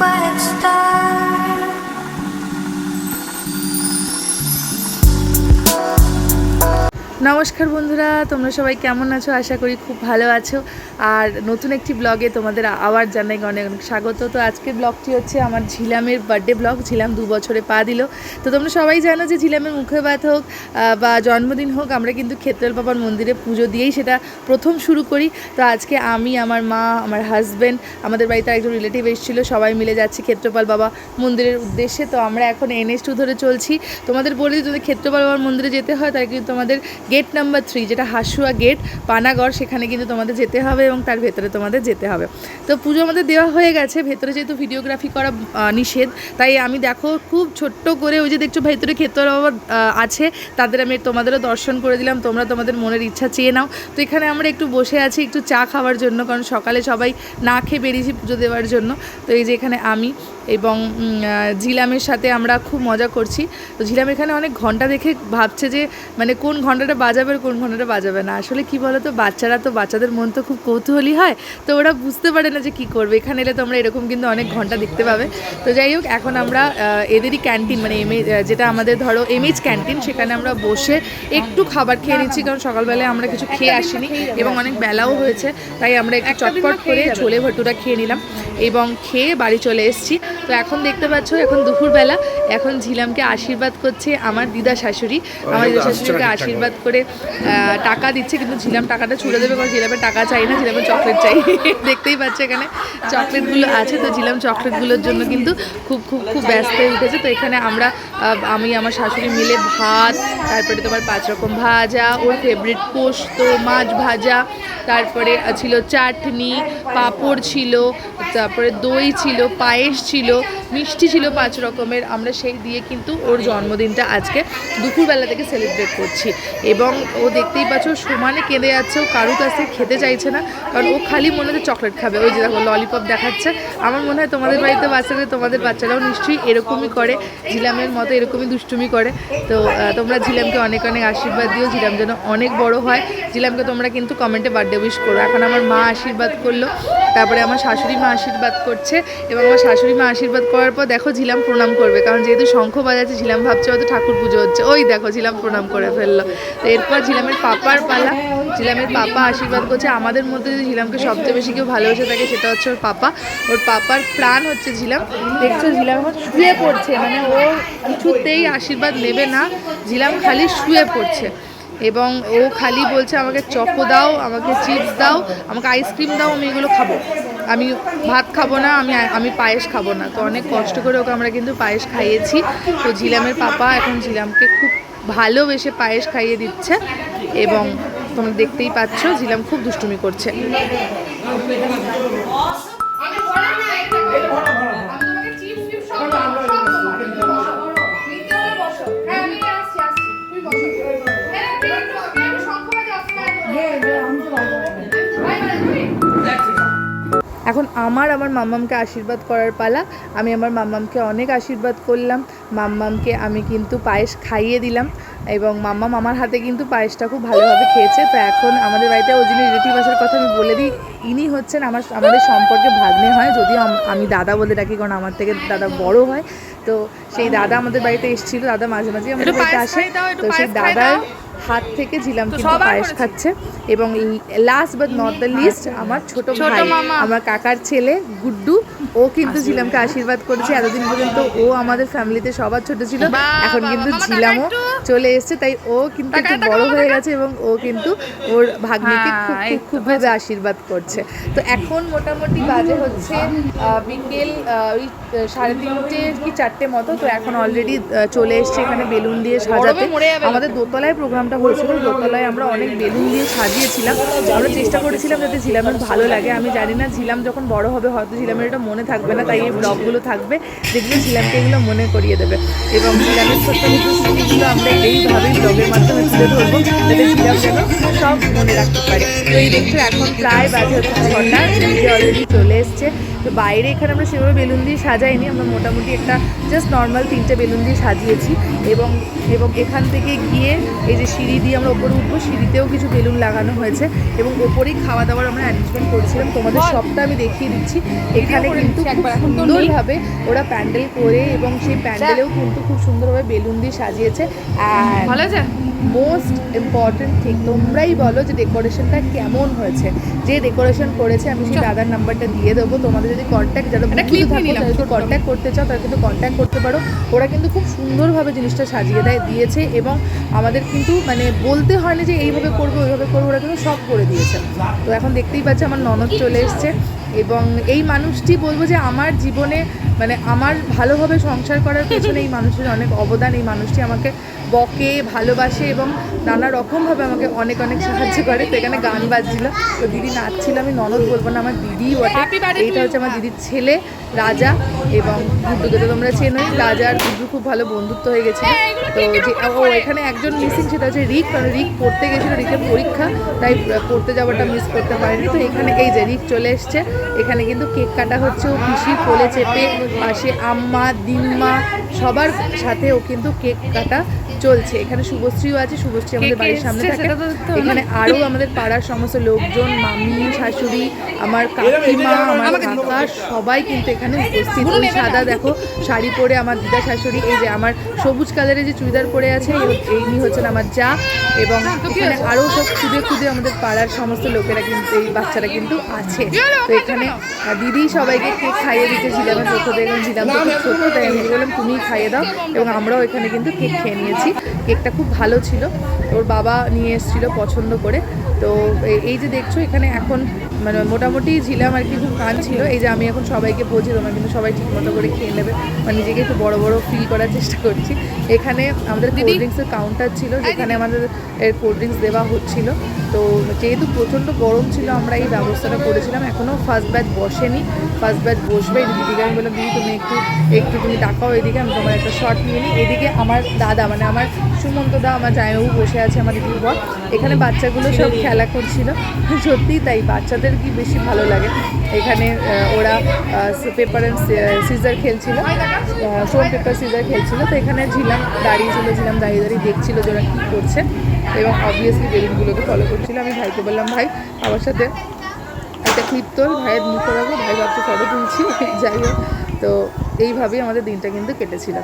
but it starts. নমস্কার বন্ধুরা, তোমরা সবাই কেমন আছো? আশা করি খুব ভালো আছো। আর নতুন একটি ব্লগে তোমাদের আবার জানাই অনেক অনেক স্বাগত। তো আজকের ব্লগটি হচ্ছে আমার ঝিলামের বার্থডে ব্লগ। ঝিলাম 2 বছরে পা দিল। তো তোমরা সবাই জানো যে ঝিলামের মুখে ভাত হোক বা জন্মদিন হোক, আমরা কিন্তু ক্ষেত্রাল বাবার মন্দিরে পুজো দিয়েই সেটা প্রথম শুরু করি। তো আজকে আমি, আমার মা, আমার হাজব্যান্ড, আমাদের বাড়িতে একজন রিলেটিভ এসেছিলো, সবাই মিলে যাচ্ছি ক্ষেত্রপাল বাবা মন্দিরের উদ্দেশ্যে। তো আমরা এখন NH2 ধরে চলছি। তোমাদের বলে যদি ক্ষেত্রপাল বাবার মন্দিরে যেতে হয় তাহলে কিন্তু তোমাদের গেট নাম্বার 3, যেটা হাসুয়া গেট, পানাগড়, সেখানে কিন্তু তোমাদের যেতে হবে এবং তার ভেতরে তোমাদের যেতে হবে। তো পুজো আমাদের দেওয়া হয়ে গেছে। ভেতরে যেহেতু ভিডিওগ্রাফি করা নিষেধ, তাই আমি দেখো খুব ছোট্ট করে ওই যে দেখছো ভেতরে ক্ষেত্র বাবা আছে, তাদের আমি তোমাদেরও দর্শন করে দিলাম। তোমরা তোমাদের মনের ইচ্ছা চেয়ে নাও। তো এখানে আমরা একটু বসে আছি একটু চা খাওয়ার জন্য, কারণ সকালে সবাই না খেয়ে বেরিয়েছি পুজো দেওয়ার জন্য। তো এই যে এখানে আমি এবং ঝিলামের সাথে আমরা খুব মজা করছি। তো ঝিলাম এখানে অনেক ঘন্টা দেখে ভাবছে যে মানে কোন ঘন্টাটা বাজাবে আর কোন ঘন্টাটা বাজাবে না। আসলে কি বলো তো, বাচ্চাদের মন তো খুব কৌতূহলী হয়, তো ওরা বুঝতে পারে না যে কি করবে। এখানে এলে তোমরা এরকম কিন্তু অনেক ঘন্টা দেখতে পাবে। তো যাই হোক, এখন আমরা এদেরই ক্যান্টিন মানে যেটা আমাদের ধরো MH ক্যান্টিন, সেখানে আমরা বসে একটু খাবার খেয়ে নিচ্ছি, কারণ সকালবেলায় আমরা কিছু খেয়ে আসিনি এবং অনেক বেলাও হয়েছে, তাই আমরা একটু চটপট করে ছোলে ভটুরা খেয়ে নিলাম এবং খেয়ে বাড়ি চলে এসেছি। তো এখন দেখতে পাচ্ছ এখন দুপুরবেলা, এখন ঝিলামকে আশীর্বাদ করছে আমার দিদা শাশুড়ি। আমার দিদা শাশুড়িকে আশীর্বাদ করে টাকা দিচ্ছে, কিন্তু ঝিলাম টাকাটা ছুড়ে দেবে, কারণ ঝিলামের টাকা চাই না, ঝিলামের চকলেট চাই। দেখতেই পাচ্ছে এখানে চকলেটগুলো আছে। তো ঝিলাম চকলেটগুলোর জন্য কিন্তু খুব খুব খুব ব্যস্ত হয়ে উঠেছে। তো এখানে আমি আমার শাশুড়ি মিলে ভাত, তারপরে তোমার 5 রকম ভাজা, ওর ফেভারিট পোস্ত, মাছ ভাজা, তারপরে ছিল চাটনি, পাঁপড় ছিল, তারপরে দই ছিল, পায়েস ছিল, মিষ্টি ছিল 5 রকমের। আমরা সেই দিয়ে কিন্তু ওর জন্মদিনটা আজকে দুপুরবেলা থেকে সেলিব্রেট করছি। এবং ও দেখতেই পাচ্ছ সমানে কেঁদে যাচ্ছে, ও কারুর কাছ থেকে খেতে চাইছে না, কারণ ও খালি মনে হচ্ছে চকলেট খাবে। ওই যে দেখো ললিপপ দেখাচ্ছে। আমার মনে হয় তোমাদের বাড়িতে বাচ্চাদের, তোমাদের বাচ্চারাও নিশ্চয়ই এরকমই করে, ঝিলামের মতো এরকমই দুষ্টুমি করে। তো তোমরা ঝিলামকে অনেক অনেক আশীর্বাদ দিও, ঝিলাম যেন অনেক বড় হয়। ঝিলামকে তোমরা কিন্তু কমেন্টে বার্থডে উইশ করো। এখন আমার মা আশীর্বাদ করলো, তারপরে আমার শাশুড়ি মা আশীর্বাদ করছে, এবং আমার শাশুড়ি মা আশীর্বাদ করার পর দেখো ঝিলাম প্রণাম করবে, কারণ যেহেতু শঙ্খ বাজাচ্ছে, ঝিলাম ভাবছে হয়তো ঠাকুর পুজো হচ্ছে। ওই দেখো ঝিলাম প্রণাম করে ফেললো। তো এরপর ঝিলামের পাপার পালা। ঝিলামের পাপা আশীর্বাদ করছে। আমাদের মধ্যে যে ঝিলামকে সবচেয়ে বেশি কেউ ভালোবেসে থাকে সেটা হচ্ছে ওর পাপা। ওর পাপার প্রাণ হচ্ছে ঝিলাম। দেখছো ঝিলাম এখন শুয়ে পড়ছে, মানে ও কিছুতেই আশীর্বাদ নেবে না, ঝিলাম খালি শুয়ে পড়ছে। এবং ও খালি বলছে আমাকে চকো দাও, আমাকে চিপস দাও, আমাকে আইসক্রিম দাও, আমি এগুলো খাবো, আমি ভাত খাবো না, আমি পায়েস খাবো না। তো অনেক কষ্ট করে ওকে আমরা কিন্তু পায়েস খাইয়েছি। তো ঝিলামের পাপা এখন ঝিলামকে খুব ভালোবেসে পায়েস খাইয়ে দিচ্ছে, এবং তোমরা দেখতেই পাচ্ছ ঝিলাম খুব দুষ্টুমি করছে। এখন আমার মাম্মামকে আশীর্বাদ করার পালা। আমি আমার মাম্মামকে অনেক আশীর্বাদ করলাম। মাম্মামকে আমি কিন্তু পায়েস খাইয়ে দিলাম, এবং মাম্মাম আমার হাতে কিন্তু পায়েসটা খুব ভালোভাবে খেয়েছে। তো এখন আমাদের বাড়িতে ওই যিনি রিলেটিভ আসার কথা আমি বলে দিই, ইনি হচ্ছেন আমাদের সম্পর্কে ভাগ্নে হয়, যদিও আমি দাদা বলে ডাকি, কারণ আমার থেকে দাদা বড় হয়। তো সেই দাদা আমাদের বাড়িতে এসেছিল, দাদা মাঝে মাঝে আমাদের বাড়িতে আসে। তো সেই দাদার হাত থেকে ঝিলাম কিন্তু পায়েস খাচ্ছে। এবং last but not the least, আমার ছোট ভাই, আমার কাকার ছেলে গুড্ডু, ও কিন্তু ঝিলামকে আশীর্বাদ করেছে। এতদিন পর্যন্ত ও আমাদের ফ্যামিলিতে সবার ছোট ছিল, এখন কিন্তু ঝিলামও চলে এসছে, তাই ও কিন্তু একটু বড় হয়ে গেছে এবং ও কিন্তু ওর ভাগ্নিকে খুব ভাবে আশীর্বাদ করছে। তো এখন মোটামুটি বাজে হচ্ছে বিকেল ওই 3:30 কি 4টে মতো। তো এখন অলরেডি চলে এসছে এখানে বেলুন দিয়ে সাজাতে। আমাদের দোতলায় প্রোগ্রামটা হয়েছিল, দোতলায় আমরা অনেক বেলুন দিয়ে সাজিয়েছিলাম। আমরা চেষ্টা করেছিলাম যাতে ঝিলামের ভালো লাগে। আমি জানি না ঝিলাম যখন বড় হবে হয়তো ঝিলামের এটা মনে থাকবে না, তাই এই ব্লগগুলো থাকবে যেগুলো ঝিলামকে এগুলো মনে করিয়ে দেবে। এবং ঝিলামের ছোট্ট ছোট্ট স্মৃতিগুলো আমরা এইভাবেই ব্লগের মাধ্যমে তুলে ধরবো, যাতে ঝিলাম যেন সব মনে রাখতে পারে। তো এই দেখছো এখন প্রায় বাজে হচ্ছে 6টা, নিজে অলরেডি চলে এসছে। তো বাইরে এখানে আমরা সেভাবে বেলুন দিয়ে সাজাইনি, আমরা মোটামুটি একটা জাস্ট নর্মাল 3টে বেলুন দিয়ে সাজিয়েছি। এবং এবং এখান থেকে গিয়ে এই যে সিঁড়ি দিয়ে আমরা ওপরে উঠবো, সিঁড়িতেও কিছু বেলুন লাগানো হয়েছে এবং ওপরেই খাওয়া দাওয়ার আমরা অ্যারেঞ্জমেন্ট করেছিলাম। তোমাদের সবটা আমি দেখিয়ে দিচ্ছি। এখানে কিন্তু খুব সুন্দরভাবে ওরা প্যান্ডেল করে এবং সেই প্যান্ডেলেও কিন্তু খুব সুন্দরভাবে বেলুন দিয়ে সাজিয়েছে। আর ভালো আছে? মোস্ট ইম্পর্টেন্ট থিং, তোমরাই বলো যে ডেকোরেশনটা কেমন হয়েছে। যে ডেকোরেশন করেছে আমি সেই দাদার নাম্বারটা দিয়ে দেবো, তোমাদের যদি কন্ট্যাক্ট যারা বুঝতে থাকো তারা যদি কন্ট্যাক্ট করতে চাও তারা কিন্তু কন্ট্যাক্ট করতে পারো। ওরা কিন্তু খুব সুন্দরভাবে জিনিসটা সাজিয়ে দিয়েছে এবং আমাদের কিন্তু মানে বলতে হয় না যে এইভাবে করবো ওইভাবে করবো, ওরা কিন্তু সব করে দিয়েছে। তো এখন দেখতেই পাচ্ছি আমার ননদ চলে এসছে এবং এই মানুষটি বলবো যে আমার জীবনে মানে আমার ভালোভাবে সংসার করার পেছনে এই মানুষের অনেক অবদান। এই মানুষটি আমাকে বকে, ভালোবাসে এবং নানা রকমভাবে আমাকে অনেক অনেক সাহায্য করে। তো এখানে গান বাজছিল, তো দিদি নাচছিল, আমি ননদ বলবো না, আমার দিদিই বটে। এইটা হচ্ছে আমার দিদির ছেলে রাজা এবং গুড্ডুকে তো তোমরা চেনোই। রাজা আর গুড্ডু খুব ভালো বন্ধুত্ব হয়ে গেছিলো। তো যে ও এখানে একজন মিসিং, সেটা হচ্ছে রিক, কারণ রিক পড়তে গেছিলো, রিকের পরীক্ষা, তাই পড়তে যাওয়াটা মিস করতে পারেনি। তো এখানে এই যে রিক চলে এসছে, এখানে কিন্তু কেক কাটা হচ্ছে, ও পিসির কোলে চেপে, পাশে আম্মা দিম্মা সবার সাথে ও কিন্তু কেক কাটা চলছে। এখানে শুভশ্রীও আছে, শুভশ্রী আমাদের বাড়ির সামনে থাকে। এখানে আরও আমাদের পাড়ার সমস্ত লোকজন, মামি, শাশুড়ি, আমার কাকিমা, আমার কাকা সবাই কিন্তু এখানে উপস্থিত। ওই সাদা দেখো শাড়ি পরে আমার দিদা শাশুড়ি, এই যে আমার সবুজ কালারের যে চুড়িদার পরে আছে এই হচ্ছেন আমার যা, এবং এখানে আরও সব খুদে খুদে আমাদের পাড়ার সমস্ত লোকেরা কিন্তু, এই বাচ্চারা কিন্তু আছে। তো এখানে দিদি সবাইকে কেক খাইয়ে দিতে ঝিলামের পক্ষ থেকে, ঝিলাম তো খুব ছোটো, তাই আমি বললাম তুমিই খাইয়ে দাও, এবং আমরাও এখানে কিন্তু কেক খেয়ে নিয়েছি। কেকটা খুব ভালো ছিল, ওর বাবা নিয়ে এসেছিলো পছন্দ করে। তো এই যে দেখছো এখানে এখন মানে মোটামুটি ঝিলাম আর কি খুব কান ছিল। এই যে আমি এখন সবাইকে বলছি তোমরা কিন্তু সবাই ঠিক মতো করে খেয়ে নেবে, মানে নিজেকে একটু বড় বড় ফিল করার চেষ্টা করছি। এখানে আমাদের কোল্ড ড্রিঙ্কসের কাউন্টার ছিল, যেখানে আমাদের কোল্ড ড্রিঙ্কস দেওয়া হচ্ছিল। তো যেহেতু প্রচণ্ড গরম ছিল আমরা এই ব্যবস্থাটা করেছিলাম। এখনও ফার্স্ট ব্যাচ বসেনি, ফার্স্ট ব্যাচ বসবে। দিদিকে আমি বললাম দিদি তুমি একটু তুমি তাকাও এদিকে, আমি তোমার একটা শর্ট নিয়ে নিই। এদিকে আমার দাদা মানে আমার সুমন্ত দা, আমার জামাইবাবু বসে আছে, আমার দিদির বর। এখানে বাচ্চাগুলো সব খেলা করছিল, সত্যিই তাই, বাচ্চাদের কি বেশি ভালো লাগে। এখানে ওরা পেপার অ্যান্ড সিজার খেলছিল, স্টোন পেপার সিজার খেলছিল। তো এখানে ঝিলাম দাঁড়িয়েছিল, ঝিলাম দাঁড়িয়ে দাঁড়িয়ে দেখছিল যে ওরা কী করছে এবং অবভিয়াসলি বেলুনগুলোকে ফলো করছিল। আমি ভাইকে বললাম ভাই আমার সাথে একটা ক্লিপ তোল, ভাইয়ের মুখে রাখবো, ভাই ভাবছে ফটো তুলছি। যাই হোক, তো এইভাবেই আমাদের দিনটা কিন্তু কেটেছিল।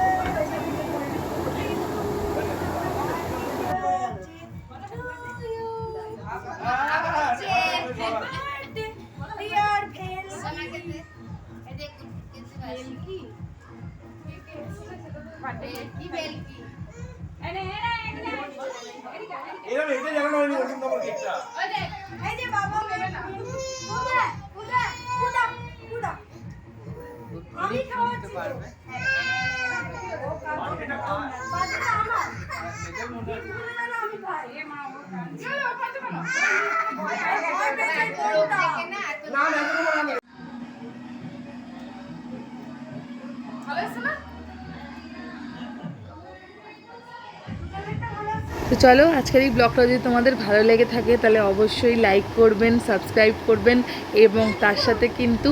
তো চলো আজকের এই ব্লগটা যদি তোমাদের ভালো লেগে থাকে তাহলে অবশ্যই লাইক করবেন, সাবস্ক্রাইব করবেন এবং তার সাথে কিন্তু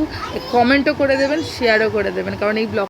কমেন্টও করে দেবেন, শেয়ারও করে দেবেন, কারণ এই ব্লগ